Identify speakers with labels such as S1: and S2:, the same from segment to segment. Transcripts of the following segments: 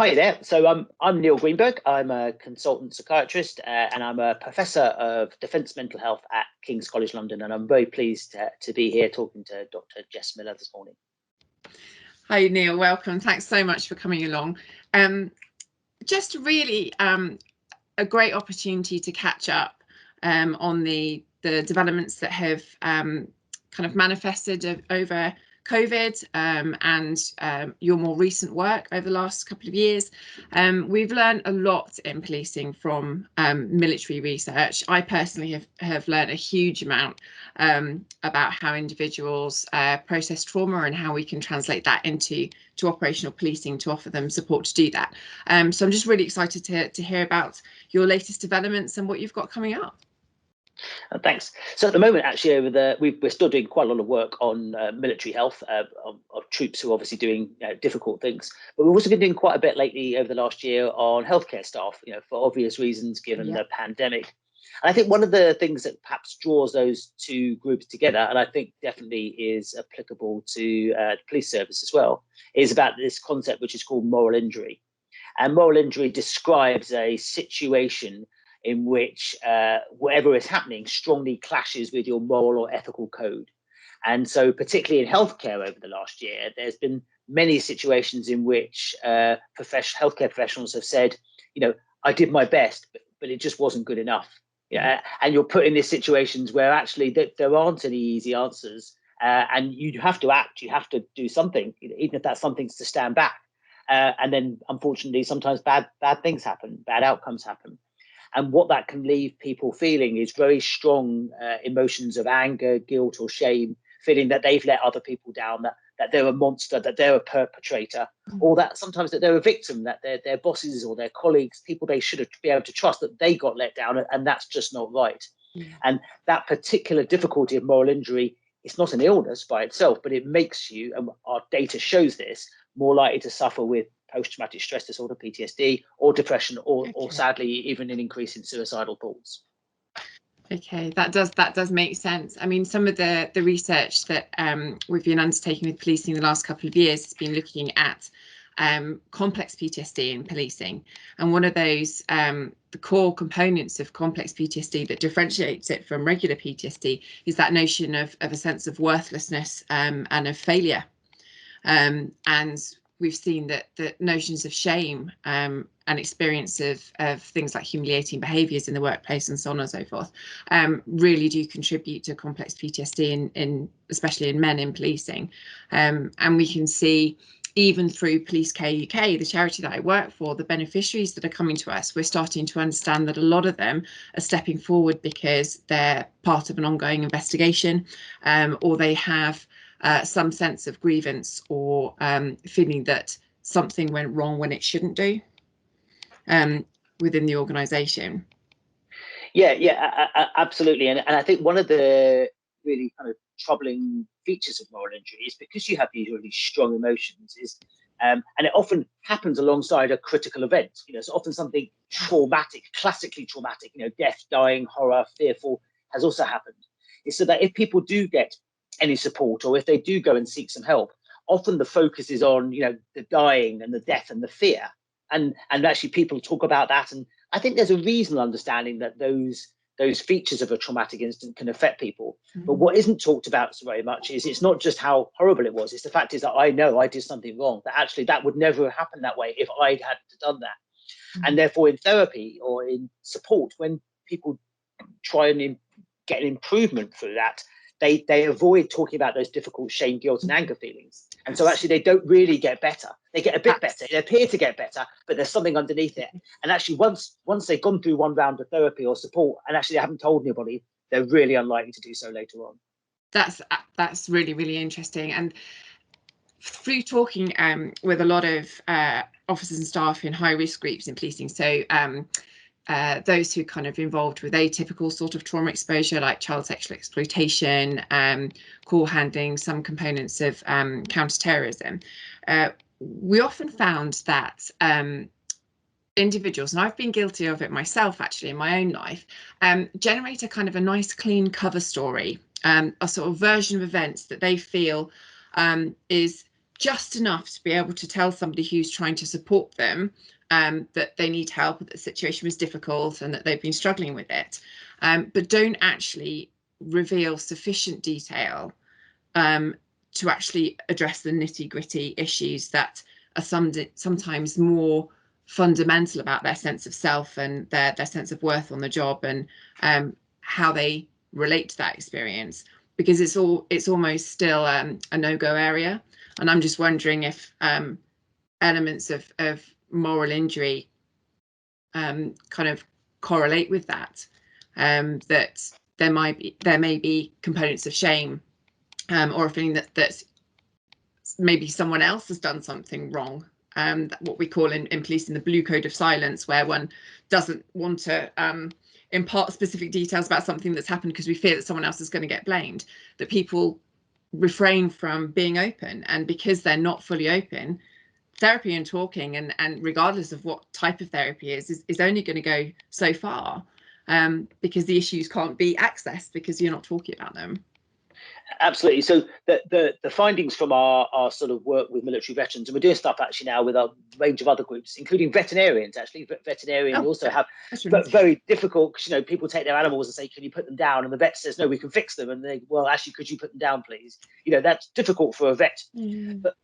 S1: Hi there. So I'm Neil Greenberg. I'm a consultant psychiatrist and I'm a professor of defence mental health at King's College London. And I'm very pleased to be here talking to Dr. Jess Miller this morning.
S2: Hi, Neil. Welcome. Thanks so much for coming along. Just really a great opportunity to catch up on the developments that have kind of manifested over COVID and your more recent work over the last couple of years. We've learned a lot in policing from military research. I personally have learned a huge amount about how individuals process trauma and how we can translate that into operational policing to offer them support to do that. So I'm just really excited to hear about your latest developments and what you've got coming up.
S1: Thanks. So at the moment, actually, we're still doing quite a lot of work on military health of troops who are obviously doing difficult things. But we've also been doing quite a bit lately over the last year on healthcare staff, for obvious reasons, given the pandemic. And I think one of the things that perhaps draws those two groups together, and I think definitely is applicable to the police service as well, is about this concept which is called moral injury. And moral injury describes a situation in which whatever is happening strongly clashes with your moral or ethical code. And so particularly in healthcare over the last year, there's been many situations in which healthcare professionals have said, I did my best, but it just wasn't good enough. And you're put in these situations where actually there aren't any easy answers and you have to act, you have to do something, even if that something's to stand back. And then unfortunately, sometimes bad things happen, bad outcomes happen. And what that can leave people feeling is very strong emotions of anger, guilt or shame, feeling that they've let other people down, that they're a monster, that they're a perpetrator, or that sometimes that they're a victim, that their bosses or their colleagues, people they should be able to trust, that they got let down, and that's just not right. And that particular difficulty of moral injury, it's not an illness by itself, but it makes you, and our data shows this, more likely to suffer with post-traumatic stress disorder, PTSD, or depression, or sadly, even an increase in suicidal thoughts.
S2: Okay, that does make sense. I mean, some of the research that we've been undertaking with policing the last couple of years has been looking at complex PTSD in policing. And one of those, the core components of complex PTSD that differentiates it from regular PTSD is that notion of a sense of worthlessness and of failure. And we've seen that the notions of shame and experience of things like humiliating behaviours in the workplace and so on and so forth really do contribute to complex PTSD in especially in men in policing. And we can see even through Police Care UK, the charity that I work for, the beneficiaries that are coming to us, we're starting to understand that a lot of them are stepping forward because they're part of an ongoing investigation or they have some sense of grievance or feeling that something went wrong when it shouldn't do within the organisation.
S1: Yeah, absolutely. And I think one of the really kind of troubling features of moral injury is because you have these really strong emotions and it often happens alongside a critical event, so often something traumatic, classically traumatic, death, dying, horror, fearful has also happened. It's so that if people do get any support or if they do go and seek some help, often the focus is on the dying and the death and the fear, and actually people talk about that, and I think there's a reasonable understanding that those features of a traumatic incident can affect people. But what isn't talked about so very much is it's not just how horrible it was, it's the fact is that I know I did something wrong, that actually that would never have happened that way if I'd had done that. And therefore in therapy or in support, when people try and get an improvement through that, they avoid talking about those difficult shame, guilt and anger feelings. And so actually they don't really get better. They get a bit better, they appear to get better, but there's something underneath it. And actually once they've gone through one round of therapy or support and actually they haven't told anybody, they're really unlikely to do so later on.
S2: That's really, really interesting. And through talking with a lot of officers and staff in high risk groups in policing, so those who kind of involved with atypical sort of trauma exposure like child sexual exploitation, call handling, some components of counter-terrorism, we often found that individuals, and I've been guilty of it myself actually in my own life, generate a kind of a nice clean cover story, a sort of version of events that they feel is just enough to be able to tell somebody who's trying to support them that they need help, that the situation was difficult and that they've been struggling with it, but don't actually reveal sufficient detail to actually address the nitty-gritty issues that are sometimes more fundamental about their sense of self and their sense of worth on the job, and how they relate to that experience, because it's almost still a no-go area. And I'm just wondering if elements of moral injury kind of correlate with that, that there may be components of shame, or a feeling that maybe someone else has done something wrong, what we call in policing the blue code of silence, where one doesn't want to impart specific details about something that's happened because we fear that someone else is going to get blamed, that people refrain from being open. And because they're not fully open, therapy and talking, and regardless of what type of therapy is only going to go so far, because the issues can't be accessed because you're not talking about them.
S1: Absolutely. So the findings from our sort of work with military veterans, and we're doing stuff actually now with a range of other groups, including veterinarians. Actually, veterinarians also have very difficult, you know, people take their animals and say, can you put them down? And the vet says, no, we can fix them. And they, well, actually, could you put them down, please? You know, that's difficult for a vet. But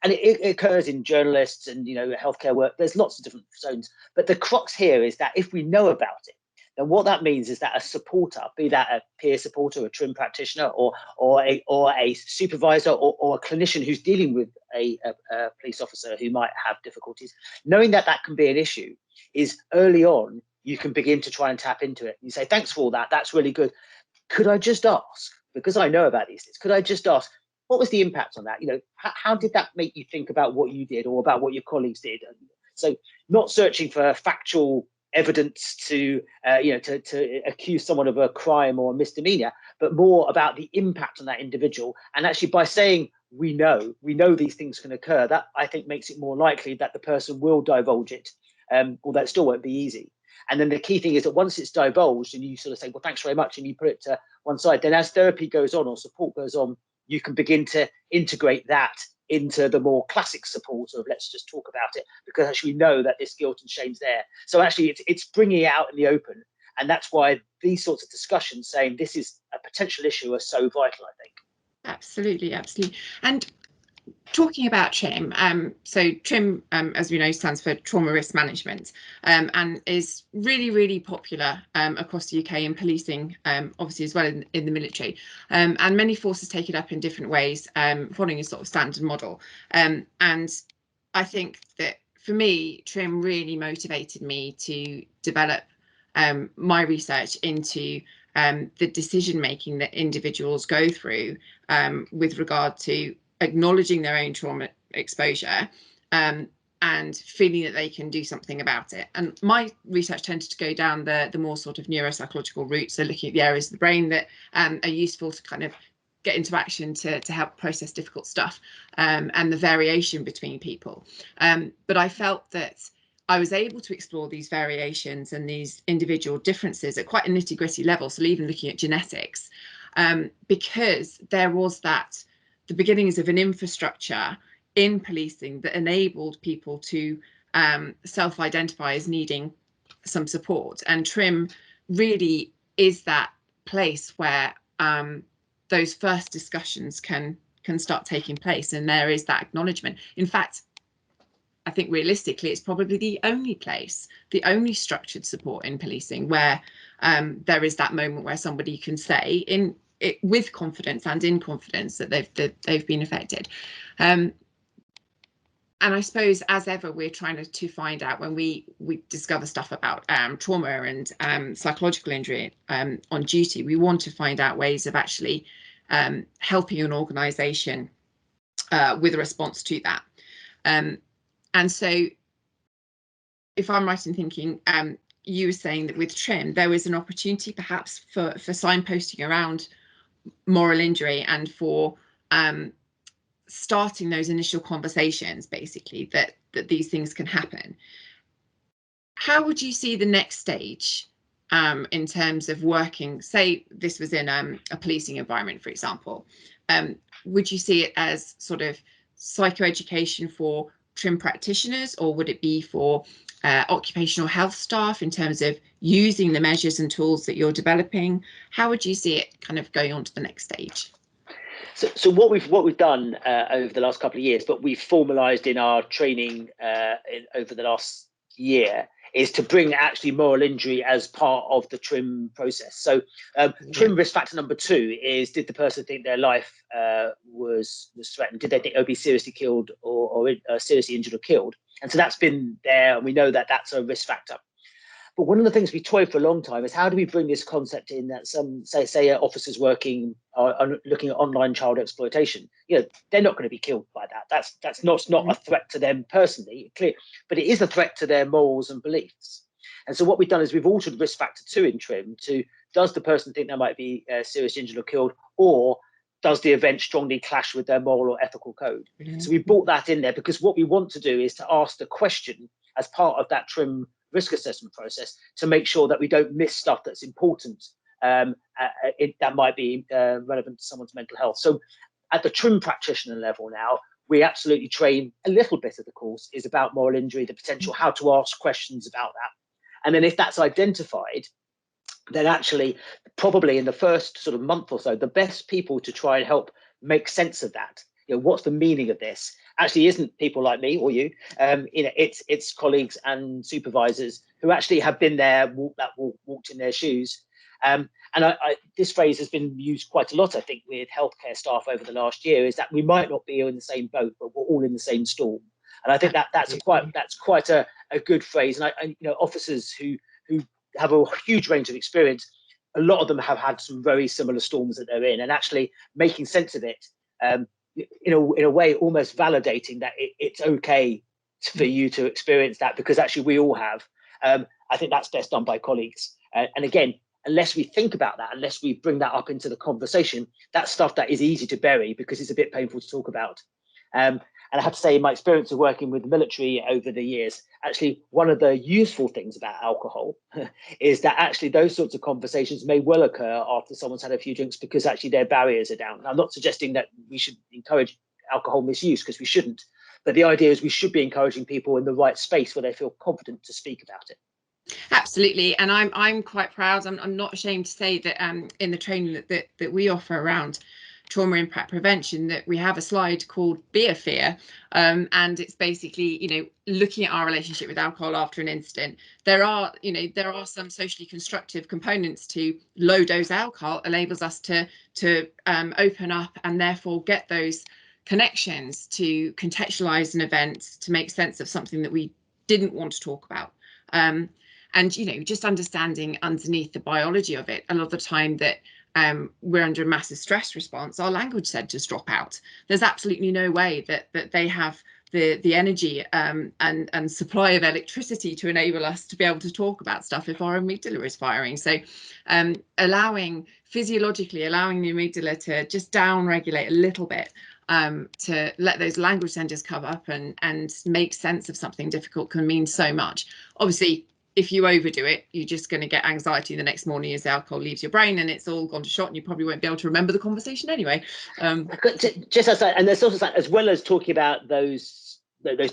S1: and it occurs in journalists and, you know, healthcare work. There's lots of different zones. But the crux here is that if we know about it, then what that means is that a supporter, be that a peer supporter, a TRiM practitioner, or a supervisor, or a clinician who's dealing with a police officer who might have difficulties, knowing that that can be an issue, is early on you can begin to try and tap into it. You say, thanks for all that, that's really good. Could I just ask, because I know about these things, could I just ask, what was the impact on that? You know, how did that make you think about what you did or about what your colleagues did? So not searching for factual evidence to accuse someone of a crime or a misdemeanor, but more about the impact on that individual. And actually, by saying we know these things can occur, that I think makes it more likely that the person will divulge it, although it still won't be easy. And then the key thing is that once it's divulged and you sort of say, well, thanks very much, and you put it to one side, then as therapy goes on or support goes on, you can begin to integrate that into the more classic support of let's just talk about it, because actually we know that this guilt and shame's there. So actually it's bringing it out in the open. And that's why these sorts of discussions saying this is a potential issue are so vital, I think.
S2: Absolutely, absolutely. And talking about TRiM, so TRiM, as we know, stands for Trauma Risk Management, and is really, really popular across the UK in policing, obviously as well in the military. And many forces take it up in different ways, following a sort of standard model. And I think that for me, TRiM really motivated me to develop my research into the decision making that individuals go through with regard to acknowledging their own trauma exposure and feeling that they can do something about it. And my research tended to go down the more sort of neuropsychological route, so looking at the areas of the brain that are useful to kind of get into action to help process difficult stuff, and the variation between people. But I felt that I was able to explore these variations and these individual differences at quite a nitty-gritty level, so even looking at genetics, because there was the beginnings of an infrastructure in policing that enabled people to self-identify as needing some support. And TRiM really is that place where those first discussions can start taking place, and there is that acknowledgement. In fact, I think realistically, it's probably the only place, the only structured support in policing where there is that moment where somebody can say with confidence and in confidence that they've been affected. And I suppose, as ever, we're trying to find out, when we discover stuff about trauma and psychological injury on duty, we want to find out ways of actually helping an organisation with a response to that. And so, if I'm right in thinking, you were saying that with TRiM, there was an opportunity perhaps for signposting around moral injury and for starting those initial conversations, basically, that these things can happen. How would you see the next stage in terms of working, say this was in a policing environment, for example? Would you see it as sort of psychoeducation for TRiM practitioners, or would it be for occupational health staff in terms of using the measures and tools that you're developing? How would you see it kind of going on to the next stage?
S1: So what we've done over the last couple of years, but we've formalised in our training over the last year, is to bring actually moral injury as part of the TRiM process. So TRiM risk factor number 2 is, did the person think their life was threatened? Did they think they'd be seriously killed or seriously injured or killed? And so that's been there, and we know that that's a risk factor. But one of the things we toyed for a long time is, how do we bring this concept in that some say officers working on looking at online child exploitation, they're not going to be killed by that. That's not a threat to them personally, clear, but it is a threat to their morals and beliefs. And so what we've done is we've altered risk factor 2 in TRiM to, does the person think they might be seriously injured or killed, or does the event strongly clash with their moral or ethical code? So we brought that in there because what we want to do is to ask the question as part of that TRiM risk assessment process to make sure that we don't miss stuff that's important that might be relevant to someone's mental health. So at the TRiM practitioner level now, we absolutely train a little bit of the course is about moral injury, the potential, how to ask questions about that. And then if that's identified, then actually probably in the first sort of month or so, the best people to try and help make sense of that, what's the meaning of this, actually isn't people like me or you. It's colleagues and supervisors who actually have been there, walked in their shoes. And this phrase has been used quite a lot, I think, with healthcare staff over the last year, is that we might not be in the same boat, but we're all in the same storm. And I think that's quite a good phrase. And officers who have a huge range of experience, a lot of them have had some very similar storms that they're in, and actually making sense of it, in a way, almost validating that it's okay for you to experience that, because actually we all have. I think that's best done by colleagues. And again, unless we think about that, unless we bring that up into the conversation, that's stuff that is easy to bury because it's a bit painful to talk about. And I have to say, in my experience of working with the military over the years, actually, one of the useful things about alcohol is that actually those sorts of conversations may well occur after someone's had a few drinks, because actually their barriers are down. I'm not suggesting that we should encourage alcohol misuse, because we shouldn't. But the idea is we should be encouraging people in the right space where they feel confident to speak about it.
S2: Absolutely, and I'm quite proud. I'm not ashamed to say that in the training that we offer around trauma impact prevention, that we have a slide called Beer Fear, and it's basically looking at our relationship with alcohol after an incident. There are some socially constructive components to low dose alcohol, enables us to open up and therefore get those connections, to contextualize an event, to make sense of something that we didn't want to talk about. And just understanding underneath the biology of it, a lot of the time that we're under a massive stress response, our language centers drop out. There's absolutely no way that they have the energy and supply of electricity to enable us to be able to talk about stuff if our amygdala is firing. So physiologically allowing the amygdala to just down regulate a little bit, to let those language centers come up and make sense of something difficult can mean so much. Obviously, if you overdo it, you're just going to get anxiety the next morning as the alcohol leaves your brain and it's all gone to shot, and you probably won't be able to remember the conversation anyway.
S1: Just and there's also, as well as talking about those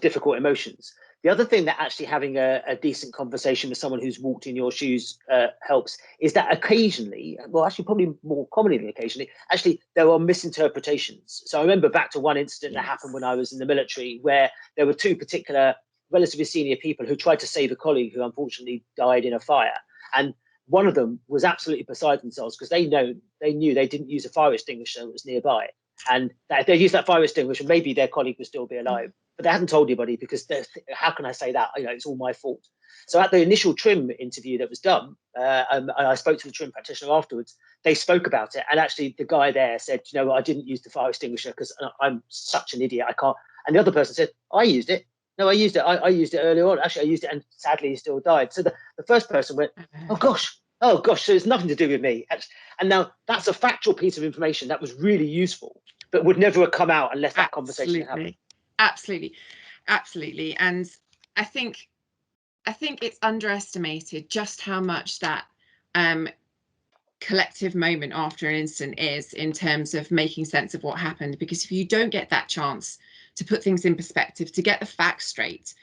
S1: difficult emotions, the other thing that actually having a decent conversation with someone who's walked in your shoes helps is that occasionally, well, actually probably more commonly than occasionally, actually there are misinterpretations. So I remember back to one incident that happened when I was in the military, where there were two particular relatively senior people who tried to save a colleague who unfortunately died in a fire, and one of them was absolutely beside themselves because they knew they didn't use a fire extinguisher that was nearby, and that if they used that fire extinguisher, maybe their colleague would still be alive, but they hadn't told anybody because how can I say that, it's all my fault. So at the initial TRiM interview that was done, and I spoke to the TRiM practitioner afterwards, they spoke about it, and actually the guy there said, I didn't use the fire extinguisher because I'm such an idiot, I can't. And the other person said, I used it. No, I used it. I used it earlier on. Actually, I used it, and sadly, he still died. So the first person went, oh gosh, so it's nothing to do with me. And now that's a factual piece of information that was really useful, but would never have come out unless that conversation happened.
S2: Absolutely. And I think it's underestimated just how much that collective moment after an incident is in terms of making sense of what happened. Because if you don't get that chance to put things in perspective, to get the facts straight.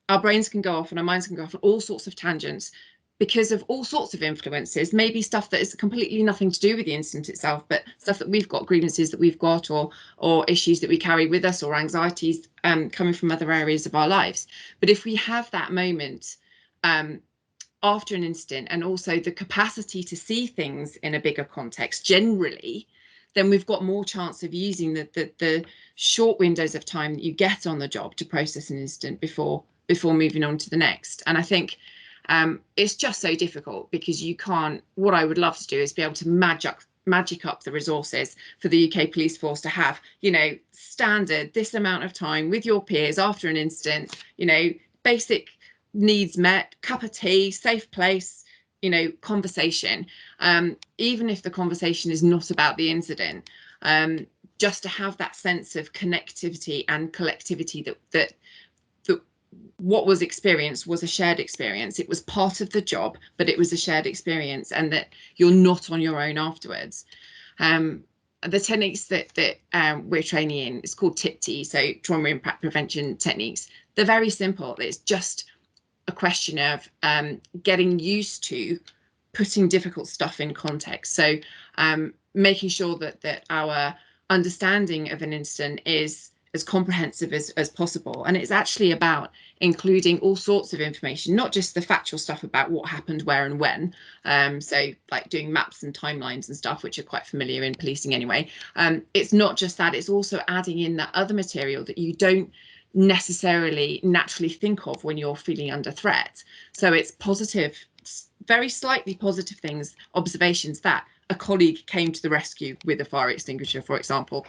S2: Our brains can go off and our minds can go off on all sorts of tangents because of all sorts of influences, maybe stuff that is completely nothing to do with the incident itself, but stuff that we've got, grievances that we've got, or issues that we carry with us, or anxieties coming from other areas of our lives. But if we have that moment after an incident, and also the capacity to see things in a bigger context generally, then we've got more chance of using the short windows of time that you get on the job to process an incident before moving on to the next. And I think it's just so difficult because you can't, what I would love to do is be able to magic up the resources for the UK police force to have, you know, standard this amount of time with your peers after an incident, you know, basic needs met, cup of tea, safe place, you know, conversation, even if the conversation is not about the incident, just to have that sense of connectivity and collectivity that what was experienced was a shared experience. It was part of the job, but it was a shared experience, and that you're not on your own afterwards. The techniques that we're training in, it's called TIPT, so trauma impact prevention techniques. They're very simple. It's just a question of getting used to putting difficult stuff in context. So making sure that our understanding of an incident is as comprehensive as possible. And it's actually about including all sorts of information, not just the factual stuff about what happened, where and when. So like doing maps and timelines and stuff, which are quite familiar in policing anyway. It's not just that, it's also adding in that other material that you don't necessarily naturally think of when you're feeling under threat. So it's positive, very slightly positive things, observations that a colleague came to the rescue with a fire extinguisher, for example.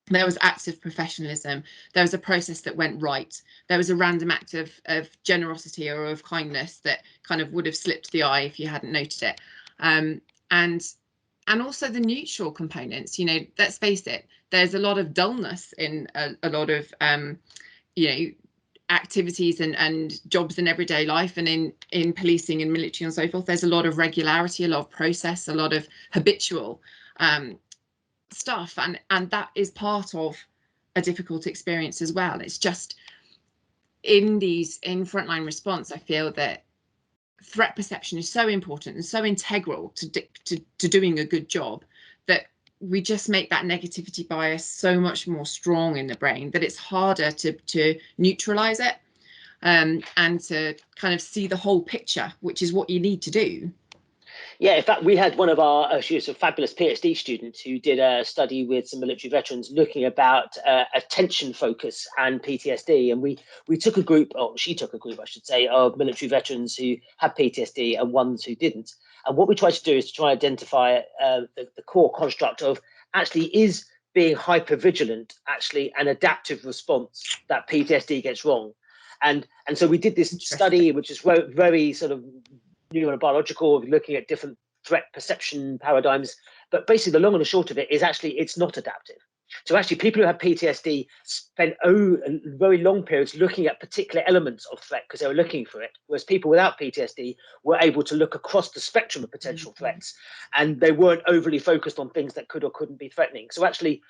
S2: There was acts of professionalism. There was a process that went right. There was a random act of generosity or of kindness that kind of would have slipped the eye if you hadn't noted it. And also the neutral components. You know, let's face it, there's a lot of dullness in a lot of you know, activities and jobs in everyday life, and in policing and military and so forth. There's a lot of regularity, a lot of process, a lot of habitual stuff, and that is part of a difficult experience as well. It's just in frontline response, I feel that threat perception is so important and so integral to doing a good job, that we just make that negativity bias so much more strong in the brain that it's harder to neutralize it, and to kind of see the whole picture, which is what you need to do.
S1: Yeah, in fact, we had one of our, she was a fabulous PhD student who did a study with some military veterans looking about attention focus and PTSD. And we took a group, or she took a group, I should say, of military veterans who had PTSD and ones who didn't. And what we tried to do is to try and identify the core construct of actually is being hypervigilant actually an adaptive response that PTSD gets wrong. And so we did this study, which is very sort of neurobiological, looking at different threat perception paradigms. But basically, the long and the short of it is actually it's not adaptive. So actually, people who have PTSD spend very long periods looking at particular elements of threat because they were looking for it, whereas people without PTSD were able to look across the spectrum of potential threats, and they weren't overly focused on things that could or couldn't be threatening. So actually,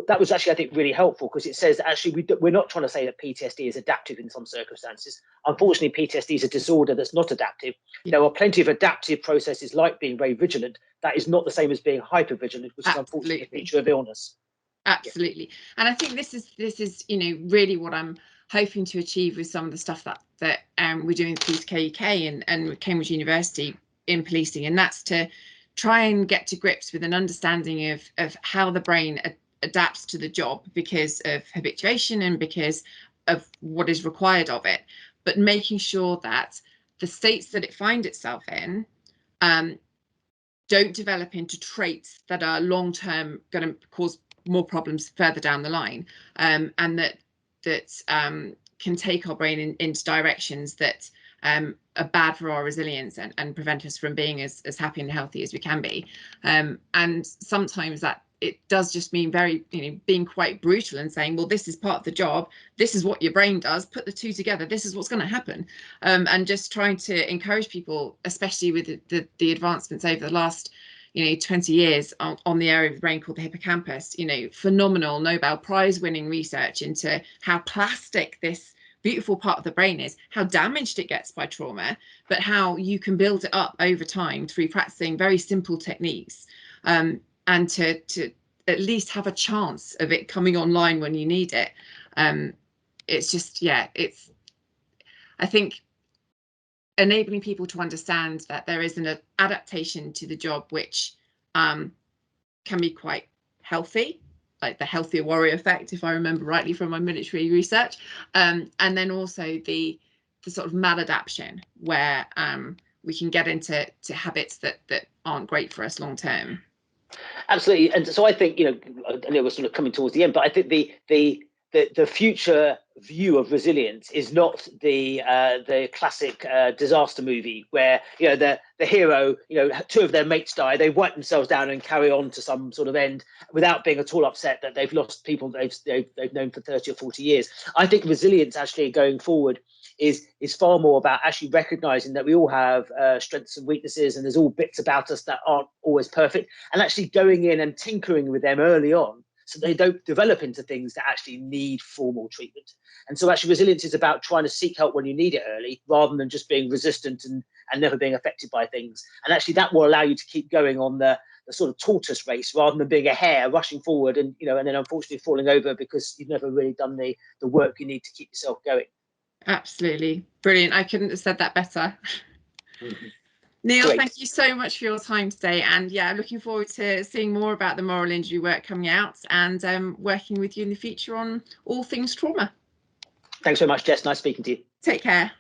S1: that was actually, I think, really helpful, because it says that actually we're not trying to say that PTSD is adaptive in some circumstances. Unfortunately, PTSD is a disorder that's not adaptive. There are plenty of adaptive processes like being very vigilant. That is not the same as being hypervigilant, which is unfortunately the feature of illness.
S2: Absolutely. And I think this is you know, really what I'm hoping to achieve with some of the stuff that we're doing with Police UK and Cambridge University in policing, and that's to try and get to grips with an understanding of how the brain adapts to the job because of habituation and because of what is required of it, but making sure that the states that it finds itself in don't develop into traits that are long-term going to cause more problems further down the line, and that can take our brain into directions that are bad for our resilience and prevent us from being as happy and healthy as we can be. And sometimes that it does just mean very, you know, being quite brutal and saying, well, this is part of the job, this is what your brain does, put the two together, this is what's going to happen. And just trying to encourage people, especially with the advancements over the last 20 years on the area of the brain called the hippocampus. Phenomenal Nobel Prize winning research into how plastic this beautiful part of the brain is, how damaged it gets by trauma, but how you can build it up over time through practicing very simple techniques, and to at least have a chance of it coming online when you need it. It's just, I think enabling people to understand that there is an adaptation to the job which can be quite healthy, like the healthier warrior effect, if I remember rightly from my military research, and then also the sort of maladaptation where we can get into habits that aren't great for us long term.
S1: Absolutely. And so I think, I know we're sort of coming towards the end, but I think the future view of resilience is not the classic disaster movie where the hero, two of their mates die, they wipe themselves down and carry on to some sort of end without being at all upset that they've lost people they've known for 30 or 40 years. I think resilience actually going forward is far more about actually recognizing that we all have strengths and weaknesses, and there's all bits about us that aren't always perfect, and actually going in and tinkering with them early on so they don't develop into things that actually need formal treatment. And so actually resilience is about trying to seek help when you need it early, rather than just being resistant and never being affected by things. And actually that will allow you to keep going on the sort of tortoise race, rather than being a hare rushing forward and and then unfortunately falling over because you've never really done the work you need to keep yourself going.
S2: Absolutely. Brilliant. I couldn't have said that better.
S1: Mm-hmm.
S2: Neil,
S1: Great.
S2: Thank you so much for your time today. And I'm looking forward to seeing more about the moral injury work coming out and working with you in the future on all things trauma.
S1: Thanks very much, Jess. Nice speaking to you.
S2: Take care.